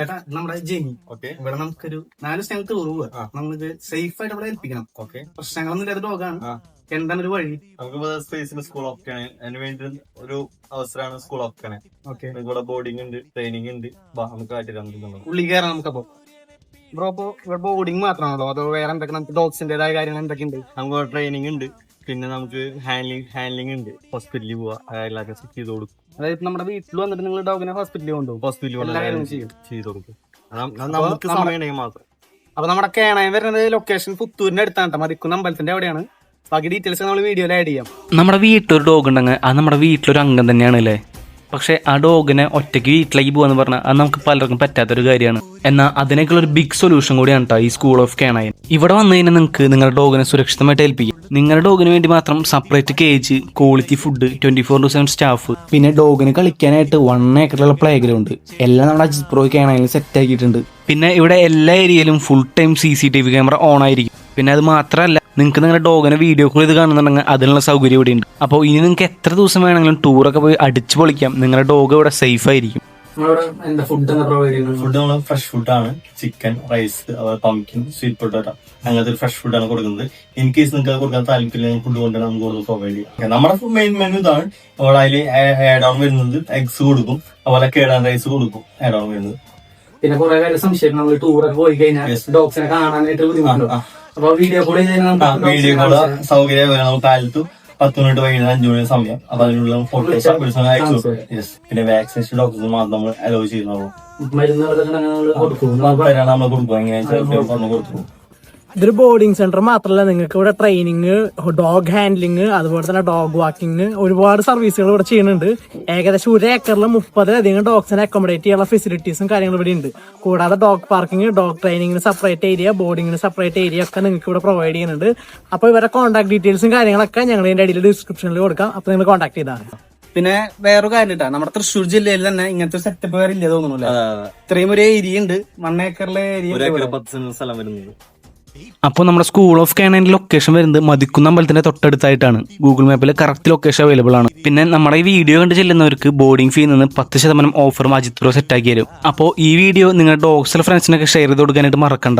ചേട്ടാ നമ്മുടെ ജെനി ഇവിടെ നമുക്കൊരു 4 സ്ഥലത്ത് ടൂർ പോവാ. നമുക്ക് സേഫ് ആയിട്ട് ഇവിടെ ഏൽപ്പിക്കണം. പ്രശ്നങ്ങളൊന്നും ഇല്ലാത്ത ഡോഗാണ്. എന്താണ് ഒരു വഴി? നമുക്ക് സ്പേസിൽ സ്കൂൾ ഓപ്ഷനാണ്. അതിന് വേണ്ടി ഒരു അവസരമാണ് സ്കൂൾ ഓപ്ഷന്. ഇവിടെ ബോർഡിംഗ് ഉണ്ട്, ട്രെയിനിങ് ഉണ്ട്. നമുക്ക് കാട്ടിലാണ് ഉള്ളി കയറാം. നമുക്കപ്പോ ബ്രോ ഇപ്പൊ ഇവിടെ ബോർഡിംഗ് മാത്രമാണല്ലോ അതോ വേറെ എന്തൊക്കെ നമുക്ക് ഡോഗ്സിന്റേതായ കാര്യങ്ങൾ എന്തൊക്കെയുണ്ട്? നമുക്ക് ട്രെയിനിങ് ഉണ്ട്, പിന്നെ നമുക്ക് ഹാൻഡ്ലിംഗ് ഉണ്ട്. ഹോസ്പിറ്റലിൽ പോവാ, എല്ലാവർക്കും സെറ്റ് ചെയ്ത് കൊടുക്കും. അതായത് നമ്മുടെ വീട്ടിൽ വന്നിട്ട് നിങ്ങൾ ഡോഗിനെ ഹോസ്പിറ്റലിൽ കൊണ്ടുപോകും, ചെയ്ത് കൊടുക്കും. നമുക്ക് സമയം മാത്രം. അപ്പൊ നമ്മുടെ കേണയം വരുന്നത് ലൊക്കേഷൻ പുത്തൂരിന്റെ അടുത്താണ്, മതിക്കുന്ന അമ്പലത്തിന്റെ അവിടെയാണ്. ബാക്കി ഡീറ്റെയിൽസ് നമ്മൾ വീഡിയോയിൽ ആഡ് ചെയ്യാം. നമ്മുടെ വീട്ടിലൊരു ഡോഗ് ഉണ്ടെങ്കിൽ അത് നമ്മുടെ വീട്ടിലൊരു അംഗം തന്നെയാണ് അല്ലേ. പക്ഷെ ആ ഡോഗിനെ ഒറ്റയ്ക്ക് വീട്ടിലേക്ക് പോകാന്ന് പറഞ്ഞാൽ അത് നമുക്ക് പലർക്കും പറ്റാത്തൊരു കാര്യമാണ്. എന്നാൽ അതിനേക്കുള്ള ഒരു ബിഗ് സൊല്യൂഷൻ കൂടിയാണ് കേട്ടോ ഈ സ്കൂൾ ഓഫ് കേണയൻ. ഇവിടെ വന്നു കഴിഞ്ഞാൽ നിങ്ങൾക്ക് നിങ്ങളുടെ ഡോഗിനെ സുരക്ഷിതമായിട്ട് ഏൽപ്പിക്കും. നിങ്ങളുടെ ഡോഗിന് വേണ്ടി മാത്രം separate cage, quality food, 24/7 staff, പിന്നെ ഡോഗിന് കളിക്കാനായിട്ട് 1 ഏക്കറിലുള്ള പ്ലേ ഗ്രൗണ്ട് എല്ലാം നമ്മുടെ അജിത് പ്രോ കേണയനിൽ സെറ്റ് ആക്കിയിട്ടുണ്ട്. പിന്നെ ഇവിടെ എല്ലാ ഏരിയയിലും full time CCTV camera on ആയിരിക്കും. പിന്നെ അത് മാത്രമല്ല, നിങ്ങൾക്ക് നിങ്ങളുടെ ഡോഗിനെ വീഡിയോ കോൾ ചെയ്ത് കാണുന്നുണ്ടെങ്കിൽ അതിനുള്ള സൗകര്യം ഇവിടെ ഉണ്ട്. അപ്പോൾ ഇനി നിങ്ങൾക്ക് എത്ര ദിവസം വേണമെങ്കിലും ടൂറൊക്കെ പോയി അടിച്ചു പൊളിക്കാം. നിങ്ങളുടെ ഡോഗ് ഇവിടെ സേഫ് ആയിരിക്കും. ഫുഡ് നമ്മൾ ഫ്രഷ് ഫുഡാണ്. Chicken, rice, pumpkin, sweet potato, അങ്ങനത്തെ ഫ്രഷ് ഫുഡാണ് കൊടുക്കുന്നത്. ഇൻ കേസ് നിങ്ങൾക്ക് കൊടുക്കാൻ താല്പര്യം ഫുഡ് കൊണ്ടാണ് നമുക്ക് കൊടുത്ത് പ്രൊവൈഡ് ചെയ്യാം. നമ്മുടെ മെയിൻ മെനു ഇതാണ്. അവിടെ അതിൽ ആഡ് ഓൺ വരുന്നത് എഗ്സ് കൊടുക്കും, അതുപോലെ കേടാൻ റൈസ് കൊടുക്കും ആഡ് ഓൺ വരുന്നത്. പിന്നെ കുറെ കാര്യം സംശയം, നമ്മൾ ടൂറൊക്കെ പോയി കഴിഞ്ഞാൽ ഡോഗ്സിനെ കാണാനായിട്ട് ബുദ്ധിമുട്ടുണ്ടോ? അപ്പൊ വീഡിയോ കോൾ സൗകര്യം നമുക്ക് കാലത്ത് 10 മിനിറ്റ് വൈകുന്നേരം 5 മണി സമയം. അപ്പൊ അതിനുള്ള ഫോട്ടോസ് പിന്നെ വാക്സിനേഷൻ ഡോക്ടേഴ്സ് മാത്രം നമ്മൾ അലോ ചെയ്യുന്നുള്ളൂ. മരുന്നുകളൊക്കെ കൊടുക്കും, നമ്മൾ കൊടുക്കും. എങ്ങനെയാണെന്ന് കൊടുക്കും. ഇതൊരു ബോർഡിംഗ് സെന്റർ മാത്രമല്ല, നിങ്ങൾക്ക് ഇവിടെ ട്രെയിനിങ്, ഡോഗ് ഹാൻഡ്ലിങ്, അതുപോലെ തന്നെ ഡോഗ് വാക്കിംഗ്, ഒരുപാട് സർവീസുകൾ ഇവിടെ ചെയ്യുന്നുണ്ട്. ഏകദേശം 1 ഏക്കറിൽ 30-ലധികം ഡോഗ്സിനെ അക്കോമഡേറ്റ് ചെയ്യാനുള്ള ഫെസിലിറ്റീസും കാര്യങ്ങളും ഇവിടെ ഉണ്ട്. കൂടാതെ ഡോഗ് പാർക്കിംഗ്, ഡോഗ് ട്രെയിനിങ്ങിന് സെപ്പറേറ്റ് ഏരിയ, ബോർഡിങ്ങിന് സെപ്പറേറ്റ് ഏരിയ ഒക്കെ നിങ്ങൾക്ക് ഇവിടെ പ്രൊവൈഡ് ചെയ്യുന്നുണ്ട്. അപ്പോൾ ഇവരുടെ കോൺടാക്ട് ഡീറ്റെയിൽസും കാര്യങ്ങളൊക്കെ ഞങ്ങൾ ഇതിന്റെ അടിയിൽ ഡിസ്ക്രിപ്ഷനിൽ കൊടുക്കാം. അപ്പോൾ നിങ്ങൾ കോൺടാക്ട് ചെയ്താൽ. പിന്നെ വേറൊരു കാര്യം കേട്ടോ, നമ്മുടെ തൃശ്ശൂർ ജില്ലയിൽ തന്നെ ഇങ്ങനത്തെ ഒരു സെറ്റപ്പ് വേറെ ഇല്ല തോന്നുന്നില്ല. ഇത്രയും ഒരു ഏരിയ ഉണ്ട്, 1 ഏക്കറിലെ ഏരിയ, 10 സ്ഥലം വരുന്നത്. അപ്പോൾ നമ്മുടെ സ്കൂൾ ഓഫ് കേണയൻ്റെ ലൊക്കേഷൻ വരുന്നത് മതിക്കുന്ന അമ്പലത്തിന്റെ തൊട്ടടുത്തായിട്ടാണ്. ഗൂഗിൾ മാപ്പിൽ കറക്റ്റ് ലൊക്കേഷൻ അവൈലബിൾ ആണ്. പിന്നെ നമ്മുടെ ഈ വീഡിയോ കണ്ട് ചെല്ലുന്നവർക്ക് ബോർഡിംഗ് ഫീ നിന്ന് 10% ഓഫറും അജിത് പ്രോ സെറ്റ് ആക്കി തരും. അപ്പോൾ ഈ വീഡിയോ നിങ്ങളുടെ ഡോഗ്സിലെ ഫ്രണ്ട്സിനൊക്കെ ഷെയർ ചെയ്ത് കൊടുക്കാനായിട്ട് മറക്കണ്ട.